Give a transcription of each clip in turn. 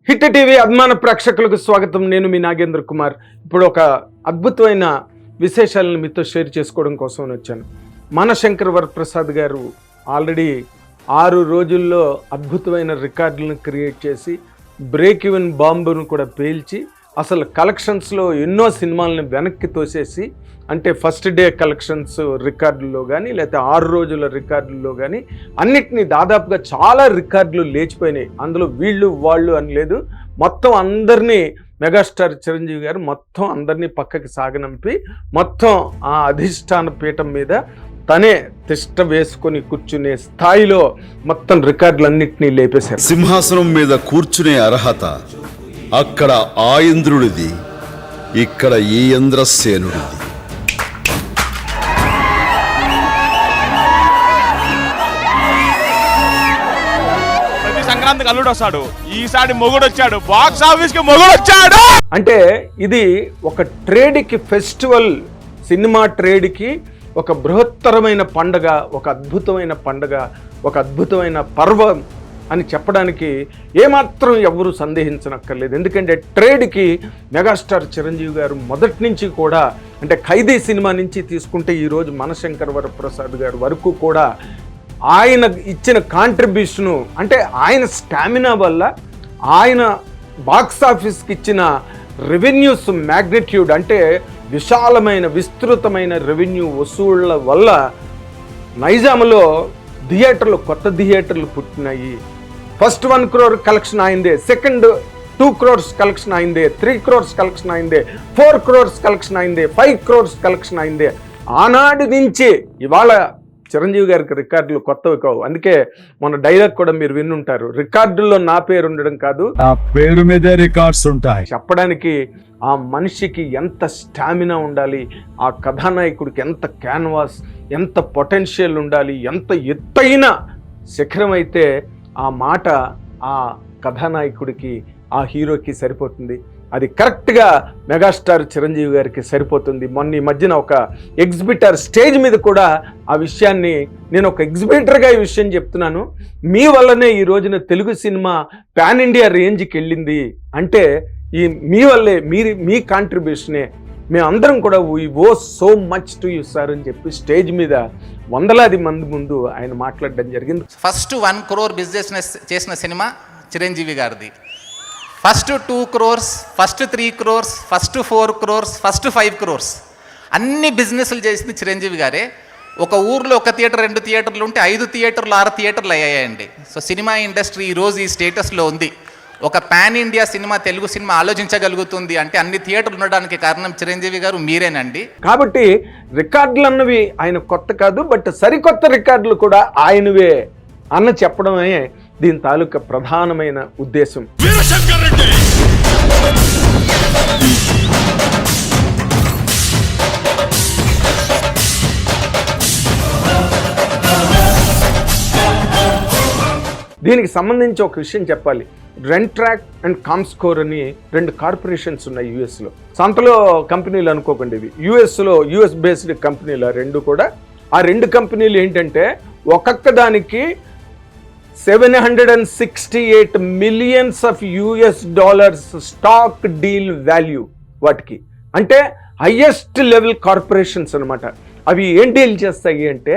Hit TV అభిమాన ప్రేక్షకులకు స్వాగతం. నేను మీ నాగేంద్ర కుమార్. ఇప్పుడు ఒక అద్భుతమైన విశేషాలను మీతో షేర్ చేసుకోవడం కోసం వచ్చాను. మనశంకర్ వరప్రసాద్ గారు ఆల్రెడీ 6 రోజుల్లో అద్భుతమైన రికార్డులను క్రియేట్ చేసి బ్రేక్ ఈవెన్ బాంబును కూడా పేల్చి అసలు కలెక్షన్స్లో ఎన్నో సినిమాలను వెనక్కి తోసేసి, అంటే ఫస్ట్ డే కలెక్షన్స్ రికార్డుల్లో కానీ లేకపోతే 6 రోజుల రికార్డుల్లో కానీ అన్నిటినీ దాదాపుగా చాలా రికార్డులు లేచిపోయినాయి. అందులో వీళ్ళు వాళ్ళు అని లేదు, మొత్తం అందరినీ మెగాస్టార్ చిరంజీవి గారు మొత్తం అందరినీ పక్కకి సాగనంపి మొత్తం ఆ అధిష్టాన పీఠం మీద తనే తిష్ట వేసుకొని కూర్చునే స్థాయిలో మొత్తం రికార్డులన్నింటినీ లేపేశారు. సింహాసనం మీద కూర్చునే అర్హత అక్కడ ఆ ఇంద్రుడిది, ఇక్కడ ఈ ఇంద్రసేనుడిది. ప్రతి సంక్రాంతికి అల్లుడు వస్తాడు, ఈసారి మొగుడు వచ్చాడు, బాక్స్ ఆఫీస్ కి మొగుడు వచ్చాడు. అంటే ఇది ఒక ట్రేడ్కి, ఫెస్టివల్ సినిమా ట్రేడ్కి ఒక బృహత్తరమైన పండగ, ఒక అద్భుతమైన పండగ, ఒక అద్భుతమైన పర్వం అని చెప్పడానికి ఏమాత్రం ఎవరు సందేహించనక్కర్లేదు. ఎందుకంటే ట్రేడ్కి మెగాస్టార్ చిరంజీవి గారు మొదటి నుంచి కూడా, అంటే ఖైదీ సినిమా నుంచి తీసుకుంటే ఈరోజు మనశంకర్ వరప్రసాద్ గారు వరకు కూడా ఆయన ఇచ్చిన కాంట్రిబ్యూషను, అంటే ఆయన స్టామినా వల్ల, ఆయన బాక్స్ ఆఫీస్కి ఇచ్చిన రెవెన్యూస్ మ్యాగ్నిట్యూడ్, అంటే విశాలమైన విస్తృతమైన రెవెన్యూ వసూళ్ల వల్ల నైజాములో థియేటర్లు, కొత్త థియేటర్లు పుట్టినాయి. ఫస్ట్ 1 crore కలెక్షన్ అయిందే, సెకండ్ 2 crores కలెక్షన్ అయిందే, 3 crores కలెక్షన్ అయిందే, 4 crores కలెక్షన్ అయిందే, 5 crores కలెక్షన్ అయిందే. ఆనాటి నుంచి ఇవాళ చిరంజీవి గారికి రికార్డులు కొత్తవి కావు. అందుకే మన డైలాగ్ కూడా మీరు విన్నుంటారు, రికార్డుల్లో నా పేరు ఉండడం కాదు, నా పేరు మీదే రికార్డ్స్ ఉంటాయి చెప్పడానికి ఆ మనిషికి ఎంత స్టామినా ఉండాలి, ఆ కథానాయకుడికి ఎంత క్యాన్వాస్, ఎంత పొటెన్షియల్ ఉండాలి, ఎంత ఎత్తైన శిఖరం అయితే ఆ మాట ఆ కథానాయకుడికి, ఆ హీరోకి సరిపోతుంది. అది కరెక్ట్గా మెగాస్టార్ చిరంజీవి గారికి సరిపోతుంది. మొన్న ఈ మధ్యన ఒక ఎగ్జిబిటర్ స్టేజ్ మీద కూడా ఆ విషయాన్ని, నేను ఒక ఎగ్జిబిటర్గా ఈ విషయం చెప్తున్నాను, మీ వల్లనే ఈ రోజున తెలుగు సినిమా పాన్ ఇండియా రేంజ్కి వెళ్ళింది అంటే ఈ మీ వల్లే, మీ కాంట్రిబ్యూషనే, మేమందరం కూడా we owe so much to you sir అని చెప్పి స్టేజ్ మీద వందలాది మంది ముందు ఆయన మాట్లాడడం జరిగింది. ఫస్ట్ 1 crore బిజినెస్ చేసిన సినిమా చిరంజీవి గారిది. First 2 crores, first 3 crores, first 4 crores, first 5 crores అన్ని బిజినెస్లు చేసింది చిరంజీవి గారే. ఒక ఊర్లో 1 థియేటర్ 2 థియేటర్లు ఉంటే 5 థియేటర్లు 6 థియేటర్లు అయ్యాయండి. సో సినిమా ఇండస్ట్రీ ఈరోజు ఈ స్టేటస్లో ఉంది. ఒక pan India cinema, Telugu cinema ఆలోచించగలుగుతుంది అంటే అన్ని థియేటర్లు ఉండడానికి కారణం చిరంజీవి గారు మీరేనండి. కాబట్టి రికార్డులు అన్నవి ఆయన కొత్త కాదు, బట్ సరికొత్త రికార్డులు కూడా ఆయనవే అన్న చెప్పడమే దీని తాలూకా ప్రధానమైన ఉద్దేశం. దీనికి సంబంధించి ఒక విషయం చెప్పాలి. రెంట్రాక్ అండ్ కామ్స్కోర్ అని 2 కార్పొరేషన్స్ ఉన్నాయి యుఎస్లో. సంతలో కంపెనీలు అనుకోకండి, ఇవి యుఎస్ బేస్డ్ కంపెనీలు. ఆ 2 కూడా, ఆ 2 కంపెనీలు ఏంటంటే ఒక్కొక్క దానికి $768 million స్టాక్ డీల్ వాల్యూ వాటికి, అంటే హైయెస్ట్ లెవెల్ కార్పొరేషన్స్ అనమాట. అవి ఏం డీల్ చేస్తాయి అంటే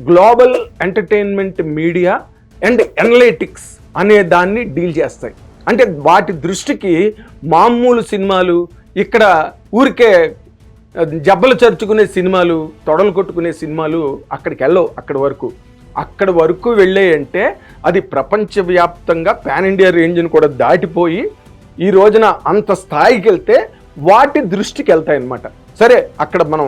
global entertainment, media and analytics అనే దాన్ని డీల్ చేస్తాయి. అంటే వాటి దృష్టికి మామూలు సినిమాలు, ఇక్కడ ఊరికే జబ్బలు చరుచుకునే సినిమాలు, తొడలు కొట్టుకునే సినిమాలు అక్కడికి వెళ్ళవు. అక్కడి వరకు వెళ్ళాయంటే అది ప్రపంచవ్యాప్తంగా పాన్ ఇండియా రేంజ్ని కూడా దాటిపోయి ఈ రోజున అంత స్థాయికి వెళ్తే వాటి దృష్టికి వెళ్తాయి అన్నమాట. సరే, అక్కడ మనం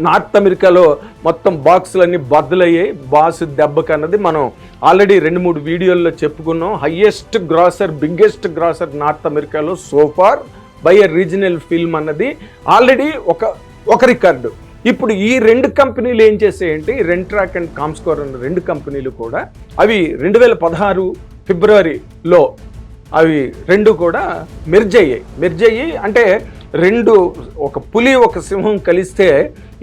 నార్త్ అమెరికాలో మొత్తం బాక్సులన్నీ బద్దలయ్యాయి బాస్ దెబ్బకి అన్నది మనం ఆల్రెడీ 2-3 వీడియోల్లో చెప్పుకున్నాం. Highest grosser, biggest grosser north అమెరికాలో so far by a regional film అన్నది ఆల్రెడీ ఒక రికార్డు. ఇప్పుడు ఈ 2 కంపెనీలు ఏం చేసాయంటే, రెంట్రాక్ అండ్ కామ్స్కోర్ అన్న 2 కంపెనీలు కూడా అవి 2016 ఫిబ్రవరిలో అవి 2 కూడా మెర్జ్ అయ్యి అంటే 2 ఒక పులి ఒక సింహం కలిస్తే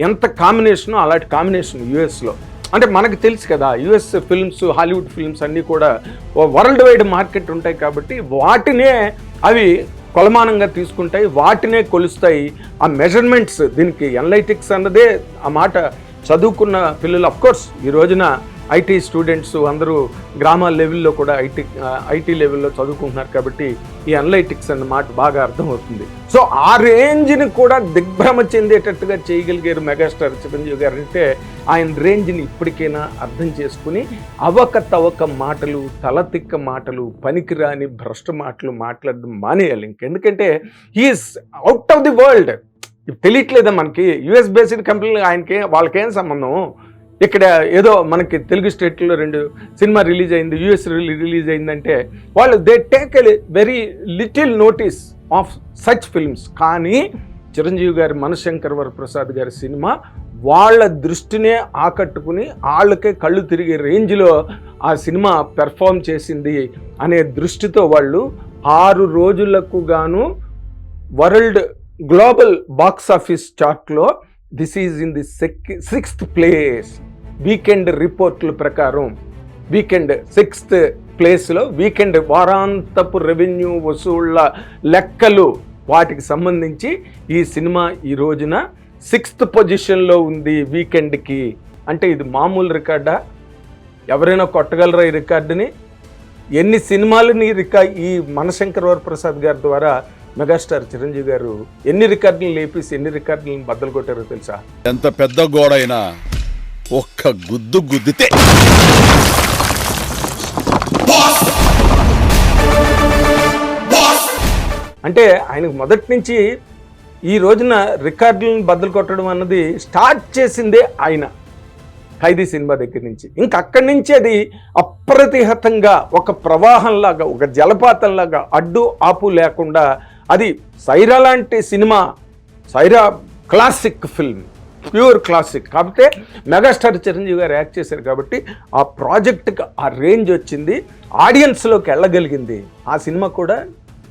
ఎంత కాంబినేషనో అలాంటి కాంబినేషన్ యుఎస్లో. అంటే మనకు తెలుసు కదా యుఎస్ ఫిల్మ్స్, హాలీవుడ్ ఫిల్మ్స్ అన్నీ కూడా వరల్డ్ వైడ్ మార్కెట్ ఉంటాయి కాబట్టి వాటినే అవి కొలమానంగా తీసుకుంటాయి, వాటినే కొలుస్తాయి. ఆ మెజర్మెంట్స్, దీనికి ఎనలైటిక్స్ అన్నదే ఆ మాట చదువుకున్న పిల్లలు. అఫ్కోర్స్ ఈ రోజున ఐటీ స్టూడెంట్స్ అందరూ గ్రామాల లెవెల్లో కూడా ఐటీ లెవెల్లో చదువుకుంటున్నారు కాబట్టి ఈ అనలైటిక్స్ అన్న మాట బాగా అర్థమవుతుంది. సో ఆ రేంజ్ని కూడా దిగ్భ్రమ చెందేటట్టుగా చేయగలిగారు మెగాస్టార్ చిరంజీవి గారు. అంటే ఆయన రేంజ్ని ఇప్పటికైనా అర్థం చేసుకుని అవకతవక మాటలు, తలతిక్క మాటలు, పనికిరాని భ్రష్ట మాటలు మాట్లాడడం మానేయాలి. ఎందుకంటే he is out of the world. తెలియట్లేదా మనకి యుఎస్ బేస్డ్ కంపెనీలు వాళ్ళకేం సంబంధం? ఇక్కడ ఏదో మనకి తెలుగు స్టేట్లో 2 సినిమా రిలీజ్ అయింది, యుఎస్ రిలీజ్ అయిందంటే వాళ్ళు they take a very little notice of such films. కానీ చిరంజీవి గారి మనశంకర్ వరప్రసాద్ గారి సినిమా వాళ్ళ దృష్టినే ఆకట్టుకుని వాళ్ళకే కళ్ళు తిరిగే రేంజ్లో ఆ సినిమా పెర్ఫామ్ చేసింది అనే దృష్టితో వాళ్ళు 6 రోజులకు గాను వరల్డ్ గ్లోబల్ బాక్స్ ఆఫీస్ చార్ట్లో this is in the 6th place. Weekend రిపోర్ట్ల ప్రకారం వీకెండ్ 6th ప్లేస్లో వీకెండ్ వారాంతపు రెవెన్యూ వసూళ్ల లెక్కలు వాటికి సంబంధించి ఈ సినిమా ఈ రోజున 6th పొజిషన్లో ఉంది వీకెండ్కి. అంటే ఇది మామూలు రికార్డా? ఎవరైనా కొట్టగలరా ఈ రికార్డుని? ఎన్ని సినిమాలని ఈ మనశంకర్ వరప్రసాద్ గారి ద్వారా మెగాస్టార్ చిరంజీవి గారు ఎన్ని రికార్డులు లేపేసి ఎన్ని రికార్డులను బద్దలు కొట్టారో తెలుసా? ఎంత పెద్ద గోడైనా ఒక్క గుద్దు గుద్దితే అంటే ఆయనకు మొదటి నుంచి ఈ రోజున రికార్డులను బద్దలు కొట్టడం అన్నది స్టార్ట్ చేసిందే ఆయన ఖైదీ సినిమా దగ్గర నుంచి. ఇంకా అక్కడి నుంచి అది అప్రతిహతంగా ఒక ప్రవాహంలాగా, ఒక జలపాతంలాగా అడ్డు ఆపు లేకుండా అది సైరా లాంటి సినిమా, Sye Raa classic film, pure classic. కాకపోతే మెగాస్టార్ చిరంజీవి గారు యాక్ట్ చేశారు కాబట్టి ఆ ప్రాజెక్ట్కి ఆ రేంజ్ వచ్చింది, ఆడియన్స్లోకి వెళ్ళగలిగింది. ఆ సినిమా కూడా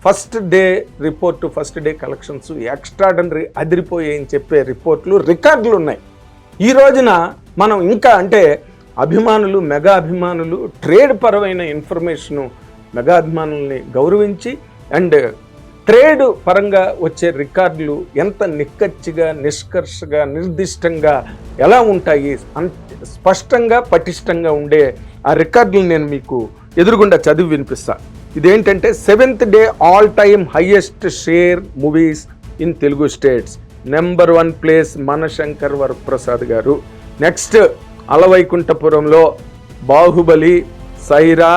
first day report, first day collections extraordinary అదిరిపోయాయని చెప్పే రిపోర్ట్లు, రికార్డులు ఉన్నాయి. ఈ రోజున మనం ఇంకా అంటే అభిమానులు, మెగా అభిమానులు ట్రేడ్ పరమైన ఇన్ఫర్మేషను, మెగా అభిమానుల్ని గౌరవించి అండ్ ట్రేడ్ పరంగా వచ్చే రికార్డులు ఎంత నిక్కచ్చిగా, నిష్కర్షగా, నిర్దిష్టంగా ఎలా ఉంటాయి, స్పష్టంగా పటిష్టంగా ఉండే ఆ రికార్డులు నేను మీకు ఎదురుగుండా చదివి వినిపిస్తా. ఇదేంటంటే 7th day all time highest share movies in Telugu states. Number 1 place Manashankar Varaprasad గారు. నెక్స్ట్ అలవైకుంఠపురంలో బాహుబలి, సైరా,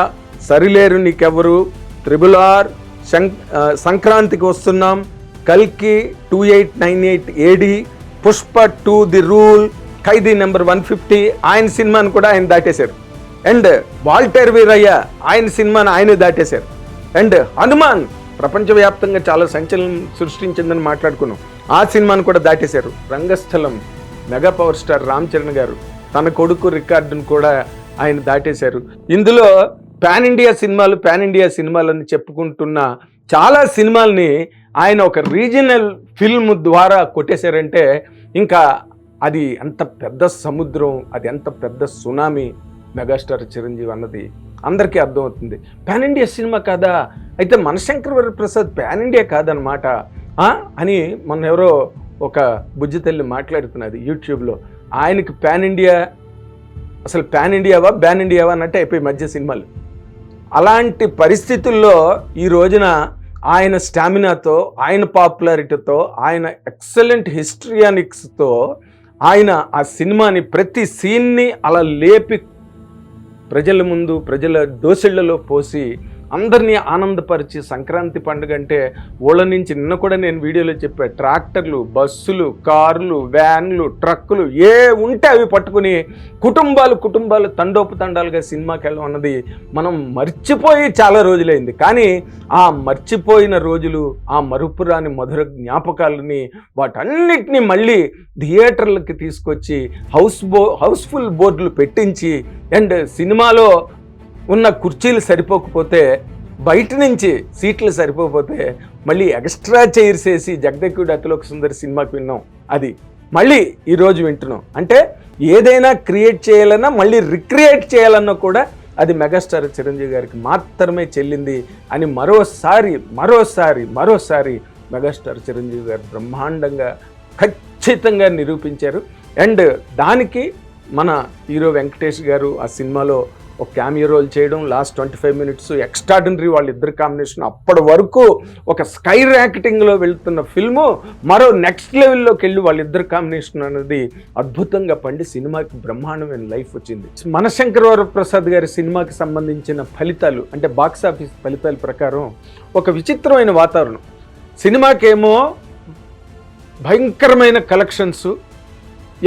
సరిలేరు నీకెవరు, RRR, సంక్రాంతికి వస్తున్నాం, కల్కి 2898 AD, Pushpa 2 the rule, Khaidi number 150 ఆయన సినిమాను కూడా ఆయన దాటేశారు. అండ్ వాల్టర్ వీరయ్య ఆయన సినిమాను ఆయన దాటేశారు. అండ్ హనుమాన్ ప్రపంచవ్యాప్తంగా చాలా సంచలనం సృష్టించిందని మాట్లాడుకున్నాం, ఆ సినిమాను కూడా దాటేశారు. Rangasthalam mega power star Ram Charan గారు తన కొడుకు రికార్డును కూడా ఆయన దాటేశారు. ఇందులో పాన్ ఇండియా సినిమాలని చెప్పుకుంటున్న చాలా సినిమాల్ని ఆయన ఒక రీజనల్ ఫిల్మ్ ద్వారా కొట్టేశారంటే ఇంకా అది ఎంత పెద్ద సముద్రం, అది ఎంత పెద్ద సునామీ మెగాస్టార్ చిరంజీవి అన్నది అందరికీ అర్థమవుతుంది. పాన్ ఇండియా సినిమా కాదా? అయితే మనశంకర్ వరప్రసాద్ పాన్ ఇండియా కాదనమాట అని మొన్న ఎవరో ఒక బుజ్జి తల్లి మాట్లాడుతున్నది యూట్యూబ్లో. ఆయనకి పాన్ ఇండియా, అసలు పాన్ ఇండియావా బ్యాన్ ఇండియావా అన్నట్టు అయిపోయి మధ్య సినిమాలు. అలాంటి పరిస్థితుల్లో ఈ రోజున ఆయన స్టామినాతో, ఆయన పాపులారిటీతో, ఆయన ఎక్సలెంట్ హిస్టరియానిక్స్తో ఆయన ఆ సినిమాని ప్రతి సీన్ని అలా లేపి ప్రజల ముందు, ప్రజల దోసిళ్లలో పోసి అందరినీ ఆనందపరిచి, సంక్రాంతి పండుగ అంటే ఊళ్ళ నుంచి నిన్న కూడా నేను వీడియోలో చెప్పా, ట్రాక్టర్లు, బస్సులు, కార్లు, వ్యాన్లు, ట్రక్కులు ఏ ఉంటే అవి పట్టుకుని కుటుంబాలు తండోపతండాలుగా సినిమాకి వెళ్ళడం అన్నది మనం మర్చిపోయి చాలా రోజులైంది. కానీ ఆ మర్చిపోయిన రోజులు, ఆ మరుపురాని మధుర జ్ఞాపకాలని వాటన్నిటినీ మళ్ళీ థియేటర్లకి తీసుకొచ్చి హౌస్ఫుల్ బోర్డులు పెట్టించి అండ్ సినిమాలో ఉన్న కుర్చీలు సరిపోకపోతే, బయట నుంచి సీట్లు సరిపోకపోతే మళ్ళీ ఎక్స్ట్రా చైర్స్ వేసి జగదేకుడు అతిలోక సుందరి సినిమాకి విన్నాం, అది మళ్ళీ ఈరోజు వింటున్నాం. అంటే ఏదైనా క్రియేట్ చేయాలన్నా మళ్ళీ రిక్రియేట్ చేయాలన్నా కూడా అది మెగాస్టార్ చిరంజీవి గారికి మాత్రమే చెల్లింది అని మరోసారి మెగాస్టార్ చిరంజీవి గారు బ్రహ్మాండంగా ఖచ్చితంగా నిరూపించారు. అండ్ దానికి మన హీరో వెంకటేష్ గారు ఆ సినిమాలో ఒక క్యామియో రోల్ చేయడం, లాస్ట్ 25 మినిట్స్ ఎక్స్ట్రాడినరీ వాళ్ళిద్దరు కాంబినేషన్. అప్పటి వరకు ఒక స్కై ర్యాకెటింగ్లో వెళ్తున్న ఫిల్ము మరో నెక్స్ట్ లెవెల్లోకి వెళ్ళి వాళ్ళిద్దరు కాంబినేషన్ అనేది అద్భుతంగా పండి సినిమాకి బ్రహ్మాండమైన లైఫ్ వచ్చింది. మనశంకర వరప్రసాద్ గారి సినిమాకి సంబంధించిన ఫలితాలు అంటే బాక్స్ ఆఫీస్ ఫలితాల ప్రకారం ఒక విచిత్రమైన వాతావరణం. సినిమాకేమో భయంకరమైన కలెక్షన్స్,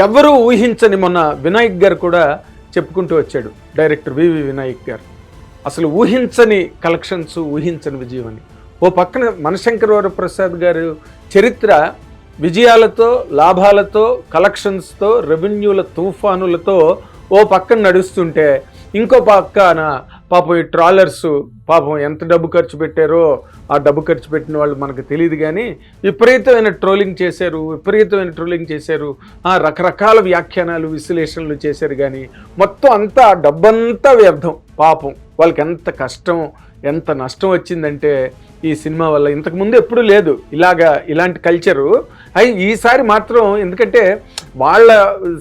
ఎవరూ ఊహించని, మొన్న వినాయక్ గారు కూడా చెప్పుకుంటూ వచ్చాడు, డైరెక్టర్ వివి వినాయక్ గారు, అసలు ఊహించని కలెక్షన్స్, ఊహించని విజయం అని. ఓ పక్కన మనశంకర వరప్రసాద్ గారు చరిత్ర విజయాలతో, లాభాలతో, కలెక్షన్స్తో, రెవెన్యూల తుఫానులతో ఓ పక్కన నడుస్తుంటే, ఇంకో పక్కన పాపం ఈ ట్రాలర్స్ పాపం ఎంత డబ్బు ఖర్చు పెట్టారో ఆ డబ్బు ఖర్చు పెట్టిన వాళ్ళు మనకు తెలియదు, కానీ విపరీతమైన ట్రోలింగ్ చేశారు, రకరకాల వ్యాఖ్యానాలు, విశ్లేషణలు చేశారు. కానీ మొత్తం అంతా డబ్బంతా వ్యర్థం. పాపం వాళ్ళకి ఎంత కష్టం, ఎంత నష్టం వచ్చిందంటే ఈ సినిమా వల్ల. ఇంతకుముందు ఎప్పుడూ లేదు ఇలాంటి కల్చరు. ఈసారి మాత్రం ఎందుకంటే వాళ్ళ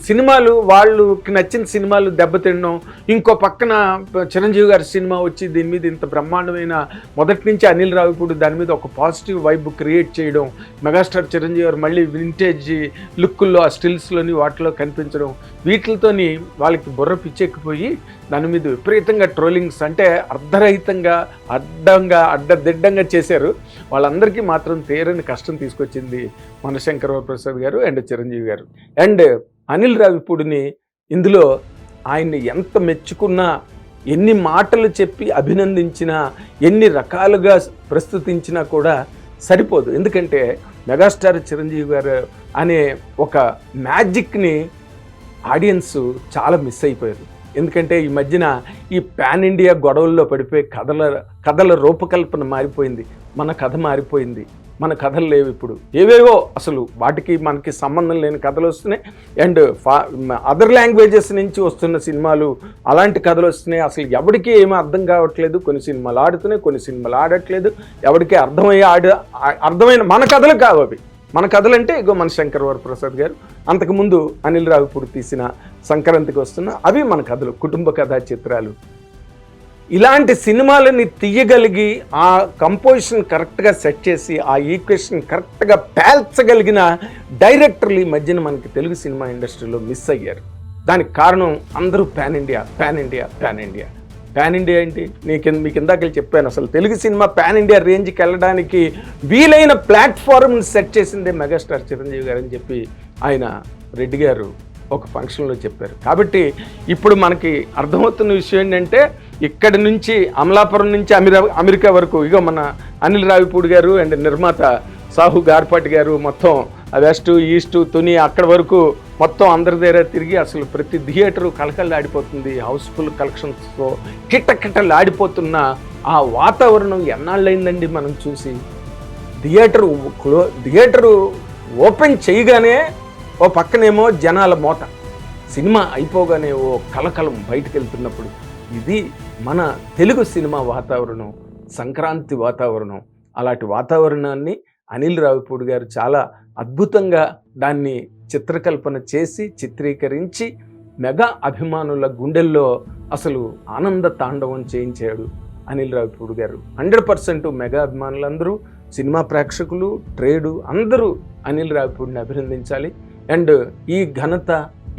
సినిమాలు, వాళ్ళకి నచ్చిన సినిమాలు దెబ్బతినడం, ఇంకో పక్కన చిరంజీవి గారి సినిమా వచ్చి దీని మీద ఇంత బ్రహ్మాండమైన, మొదటి నుంచి అనిల్ రావిపూడి దాని మీద ఒక పాజిటివ్ వైబ్ క్రియేట్ చేయడం, మెగాస్టార్ చిరంజీవి గారు మళ్ళీ వింటేజ్ లుక్కుల్లో ఆ స్టిల్స్లోని వాటిలో కనిపించడం, వీటితోని వాళ్ళకి బుర్ర పిచ్చెక్కిపోయి దాని మీద విపరీతంగా ట్రోలింగ్స్ అంటే అర్ధరహితంగా, అడ్డదిడ్డంగా చేశారు. వాళ్ళందరికీ మాత్రం తీరని కష్టం తీసుకొచ్చింది మనశంకర వరప్రసాద్ గారు అండ్ చిరంజీవి గారు. అండ్ అనిల్ రావిపూడిని ఇందులో ఆయన్ని ఎంత మెచ్చుకున్నా, ఎన్ని మాటలు చెప్పి అభినందించినా, ఎన్ని రకాలుగా ప్రస్తుతించినా కూడా సరిపోదు. ఎందుకంటే మెగాస్టార్ చిరంజీవి గారు అనే ఒక మ్యాజిక్ని ఆడియన్స్ చాలా మిస్ అయిపోయారు. ఎందుకంటే ఈ మధ్యన ఈ పాన్ ఇండియా గొడవల్లో పడిపోయి కథల రూపకల్పన మారిపోయింది, మన కథ మారిపోయింది, మన కథలు లేవు ఇప్పుడు. ఏవేవో అసలు వాటికి మనకి సంబంధం లేని కథలు వస్తున్నాయి. అండ్ అదర్ లాంగ్వేజెస్ నుంచి వస్తున్న సినిమాలు అలాంటి కథలు వస్తున్నాయి. అసలు ఎవరికి ఏమీ అర్థం కావట్లేదు. కొన్ని సినిమాలు ఆడుతున్నాయి, కొన్ని సినిమాలు ఆడట్లేదు. ఎవరికి అర్థమైన మన కథలు కావు అవి. మన కథలు అంటే ఇగో మన శంకర వరప్రసాద్ గారు, అంతకుముందు అనిల్ రావిపూడి తీసిన సంక్రాంతికి వస్తున్న అవి మన కథలు, కుటుంబ కథా చిత్రాలు. ఇలాంటి సినిమాలని తీయగలిగి ఆ కంపోజిషన్ కరెక్ట్గా సెట్ చేసి ఆ ఈక్వేషన్ కరెక్ట్గా పేల్చగలిగిన డైరెక్టర్లు ఈ మధ్యన మనకి తెలుగు సినిమా ఇండస్ట్రీలో మిస్ అయ్యారు. దానికి కారణం అందరూ పాన్ ఇండియా ఏంటి? మీకు ఇందాక చెప్పాను, అసలు తెలుగు సినిమా పాన్ ఇండియా రేంజ్కి వెళ్ళడానికి వీలైన ప్లాట్ఫామ్ని సెట్ చేసిందే మెగాస్టార్ చిరంజీవి గారు అని చెప్పి ఆయన రెడ్డి గారు ఒక ఫంక్షన్లో చెప్పారు. కాబట్టి ఇప్పుడు మనకి అర్థమవుతున్న విషయం ఏంటంటే, ఇక్కడి నుంచి అమలాపురం నుంచి అమెరికా వరకు ఇగో మన అనిల్ రావిపూడి గారు అండ్ నిర్మాత సాహు గార్పాటి గారు మొత్తం వెస్ట్ ఈస్ట్ తుని అక్కడ వరకు మొత్తం అందరి దగ్గర తిరిగి అసలు ప్రతి థియేటరు కలకల్లాడిపోతుంది. హౌస్ఫుల్ కలెక్షన్స్తో కిటకిటలాడిపోతున్న ఆ వాతావరణం ఎన్నాళ్ళైందండి మనం చూసి. థియేటరు ఓపెన్ చేయగానే ఓ పక్కనేమో జనాల మోత, సినిమా అయిపోగానే ఓ కలకలం బయటకు వెళ్తున్నప్పుడు. ఇది మన తెలుగు సినిమా వాతావరణం, సంక్రాంతి వాతావరణం. అలాంటి వాతావరణాన్ని అనిల్ రావిపూడి గారు చాలా అద్భుతంగా దాన్ని చిత్రకల్పన చేసి చిత్రీకరించి మెగా అభిమానుల గుండెల్లో అసలు ఆనంద తాండవం చేయించాడు అనిల్ రావిపూడి గారు. 100% మెగా అభిమానులందరూ, సినిమా ప్రేక్షకులు, ట్రేడు అందరూ అనిల్ రావిపూడిని అభినందించాలి. అండ్ ఈ ఘనత,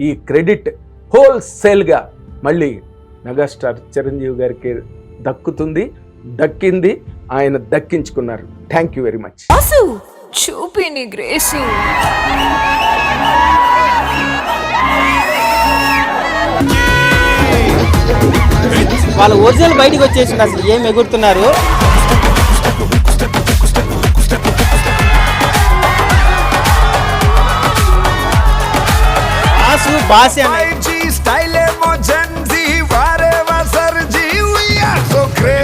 ఈ క్రెడిట్ హోల్సేల్గా మళ్ళీ మెగాస్టార్ చిరంజీవి గారికి దక్కింది, ఆయన దక్కించుకున్నారు. Thank you very much. చూపిని గ్రేసు వాళ్ళ ఒరిజినల్ బయటికి వచ్చేసింది. అసలు ఏం ఎగురుతున్నారు?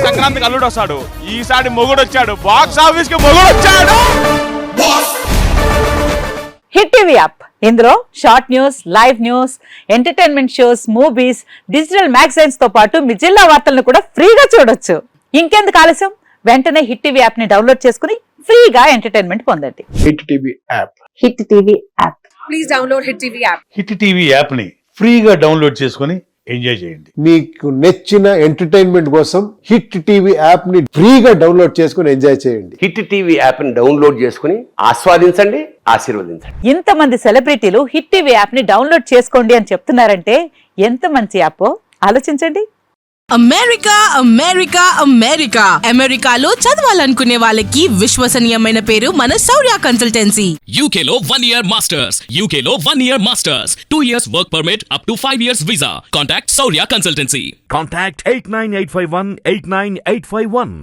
సంక్రాంతికి అల్లుడు వస్తాడు, ఈసారి మొగుడు వచ్చాడు, బాక్స్ ఆఫీస్ కి మొగుడు వచ్చాడు. హిట్ టీవీ యాప్ ఇందులో short news, live news, entertainment shows, movies, digital magazines తో పాటు మీ జిల్లా వార్తలను కూడా ఫ్రీగా చూడొచ్చు. ఇంకెందుకు ఆలస్యం, వెంటనే హిట్ టీవీ యాప్ ని డౌన్లోడ్ చేసుకుని ఫ్రీగా ఎంటర్టైన్మెంట్ పొందండి. Hit TV app. Hit TV app. Please download hit TV app. Hit TV app ని ఫ్రీగా డౌన్లోడ్ చేసుకుని ఎంజాయ్ చేయండి. మీకు నచ్చిన ఎంటర్టైన్మెంట్ కోసం హిట్ టీవీ యాప్ ని ఫ్రీగా డౌన్లోడ్ చేసుకుని ఎంజాయ్ చేయండి. హిట్ టీవీ యాప్ ని డౌన్లోడ్ చేసుకుని ఆస్వాదించండి, ఆశీర్వదించండి. ఇంతమంది సెలబ్రిటీలు హిట్ టీవీ యాప్ ని డౌన్లోడ్ చేసుకోండి అని చెప్తున్నారంటే ఎంత మంచి యాప్ ఆలోచించండి. అమెరికా అమెరికా అమెరికా అమెరికాలో చదవాలనుకునే వాళ్ళకి విశ్వసనీయమైన పేరు మన శౌర్య కన్సల్టెన్సీ. UK లో 1 year masters, UK లో 1 year masters, 2 years work permit up to 5 years visa. Contact Saurya Consultancy. Contact 89851 89851.